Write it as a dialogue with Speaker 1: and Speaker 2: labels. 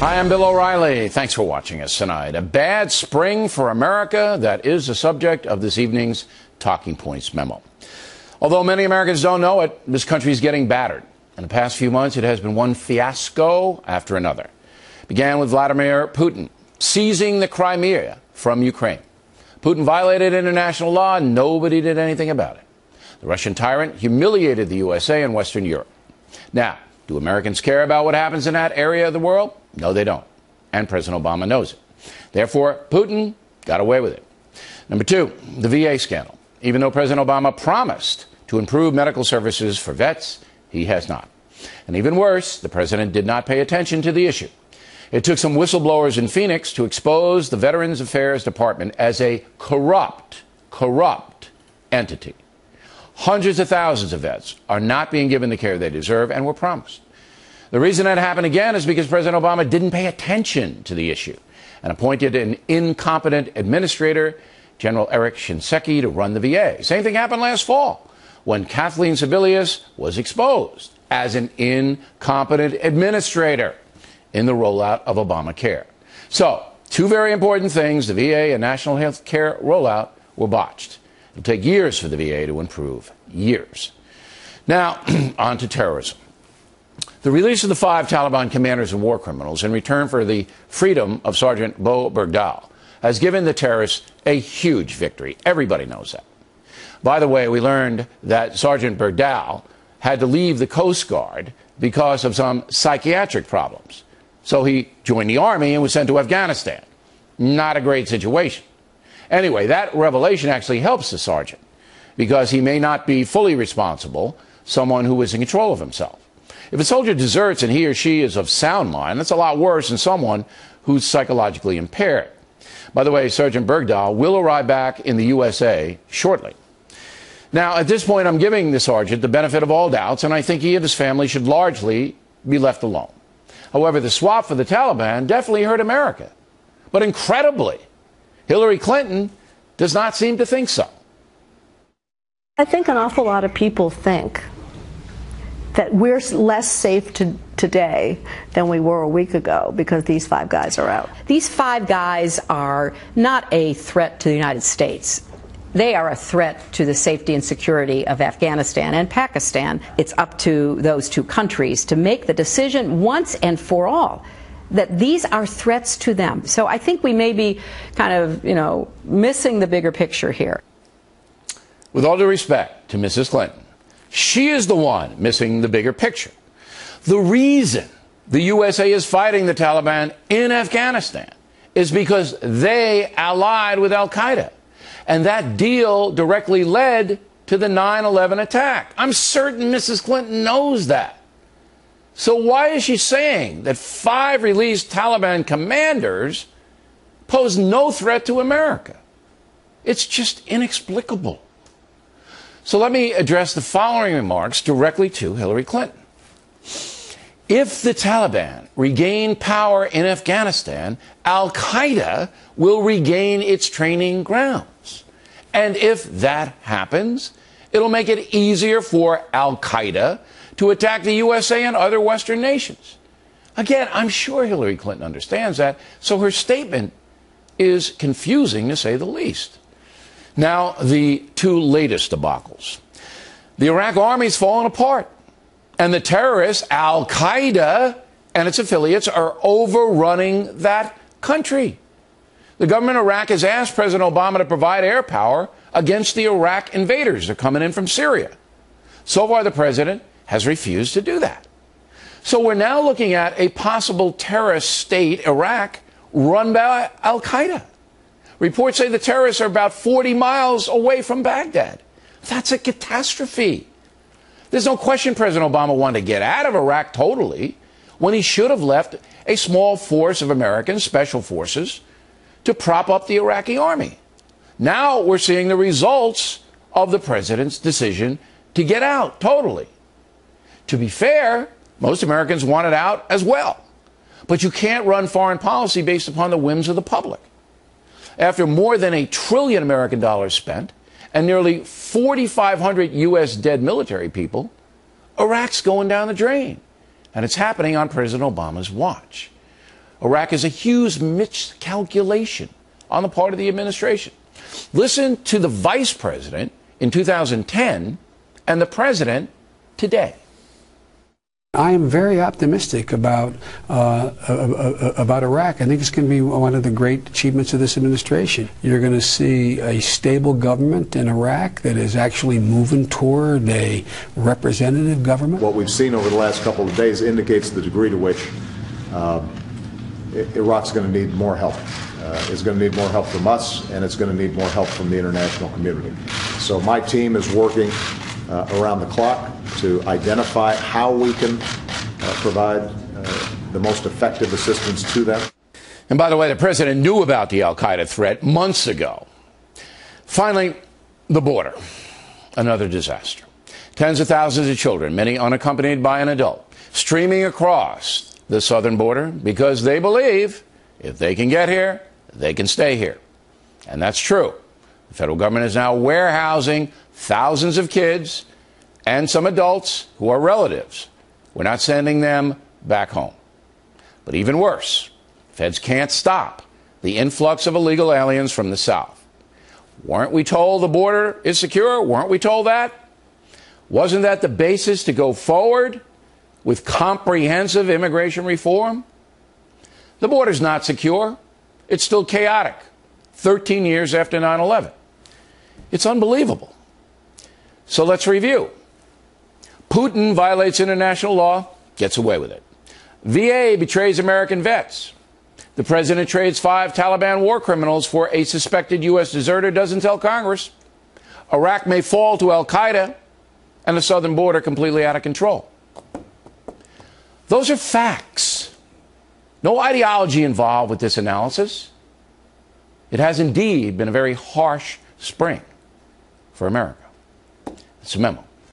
Speaker 1: Hi, I'm Bill O'Reilly. Thanks for watching us tonight. A bad spring for America, that is the subject of this evening's Talking Points memo. Although many Americans don't know it, this country is getting battered. In the past few months, it has been one fiasco after another. It began with Vladimir Putin seizing the Crimea from Ukraine. Putin violated international law, and nobody did anything about it. The Russian tyrant humiliated the USA and Western Europe. Now, do Americans care about what happens in that area of the world? No, they don't. And President Obama knows it. Therefore, Putin got away with it. Number two, the VA scandal. Even though President Obama promised to improve medical services for vets, he has not. And even worse, the president did not pay attention to the issue. It took some whistleblowers in Phoenix to expose the Veterans Affairs Department as a corrupt entity. Hundreds of thousands of vets are not being given the care they deserve and were promised. The reason that happened again is because President Obama didn't pay attention to the issue and appointed an incompetent administrator, General Eric Shinseki, to run the VA. Same thing happened last fall when Kathleen Sebelius was exposed as an incompetent administrator in the rollout of Obamacare. So, two very important things, the VA and national health care rollout, were botched. It'll take years for the VA to improve. Years. Now, on to terrorism. The release of the 5 Taliban commanders and war criminals in return for the freedom of Sergeant Bergdahl has given the terrorists a huge victory. Everybody knows that. By the way, we learned that Sergeant Bergdahl had to leave the Coast Guard because of some psychiatric problems. So he joined the Army and was sent to Afghanistan. Not a great situation. Anyway, that revelation actually helps the sergeant because he may not be fully responsible, someone who is in control of himself. If a soldier deserts and he or she is of sound mind, that's a lot worse than someone who's psychologically impaired. By the way, Sergeant Bergdahl will arrive back in the USA shortly. Now, at this point, I'm giving the sergeant the benefit of all doubts, and I think he and his family should largely be left alone. However, the swap for the Taliban definitely hurt America. But incredibly, Hillary Clinton does not seem to think so.
Speaker 2: I think an awful lot of people think that we're less safe today than we were a week ago because these 5 guys are out.
Speaker 3: These 5 guys are not a threat to the United States. They are a threat to the safety and security of Afghanistan and Pakistan. It's up to those 2 countries to make the decision once and for all that these are threats to them. So I think we may be kind of, missing the bigger picture here.
Speaker 1: With all due respect to Mrs. Clinton, she is the one missing the bigger picture. The reason the USA is fighting the Taliban in Afghanistan is because they allied with al-Qaeda. And that deal directly led to the 9/11 attack. I'm certain Mrs. Clinton knows that. So why is she saying that 5 released Taliban commanders pose no threat to America? It's just inexplicable. So let me address the following remarks directly to Hillary Clinton. If the Taliban regain power in Afghanistan, al-Qaeda will regain its training grounds. And if that happens, it'll make it easier for al-Qaeda to attack the USA and other Western nations. Again, I'm sure Hillary Clinton understands that, so her statement is confusing to say the least. Now, the 2 latest debacles. The Iraq army's fallen apart, and the terrorists, al-Qaeda and its affiliates, are overrunning that country. The government of Iraq has asked President Obama to provide air power against the Iraq invaders. They're coming in from Syria. So far, the president has refused to do that. So we're now looking at a possible terrorist state, Iraq, run by al-Qaeda. Reports say the terrorists are about 40 miles away from Baghdad. That's a catastrophe. There's no question President Obama wanted to get out of Iraq totally when he should have left a small force of American special forces to prop up the Iraqi army. Now we're seeing the results of the president's decision to get out totally. To be fair, most Americans want it out as well. But you can't run foreign policy based upon the whims of the public. After more than $1 trillion American dollars spent and nearly 4,500 U.S. dead military people, Iraq's going down the drain. And it's happening on President Obama's watch. Iraq is a huge miscalculation on the part of the administration. Listen to the vice president in 2010 and the president today.
Speaker 4: I am very optimistic about Iraq. I think it's going to be one of the great achievements of this administration. You're going to see a stable government in Iraq that is actually moving toward a representative government.
Speaker 5: What we've seen over the last couple of days indicates the degree to which Iraq's going to need more help. It's going to need more help from us, and it's going to need more help from the international community. So my team is working around the clock to identify how we can provide the most effective assistance to them.
Speaker 1: And by the way, the president knew about the al-Qaeda threat months ago. Finally, the border. Another disaster. Tens of thousands of children, many unaccompanied by an adult, streaming across the southern border because they believe if they can get here, they can stay here. And that's true. The federal government is now warehousing thousands of kids and some adults who are relatives. We're not sending them back home. But even worse, feds can't stop the influx of illegal aliens from the south. Weren't we told the border is secure? Weren't we told that? Wasn't that the basis to go forward with comprehensive immigration reform? The border's not secure. It's still chaotic. 13 years after 9/11. It's unbelievable. So let's review. Putin violates international law, gets away with it. VA betrays American vets. The president trades 5 Taliban war criminals for a suspected U.S. deserter, doesn't tell Congress. Iraq may fall to al-Qaeda, and the southern border completely out of control. Those are facts. No ideology involved with this analysis. It has indeed been a very harsh spring for America. It's a memo.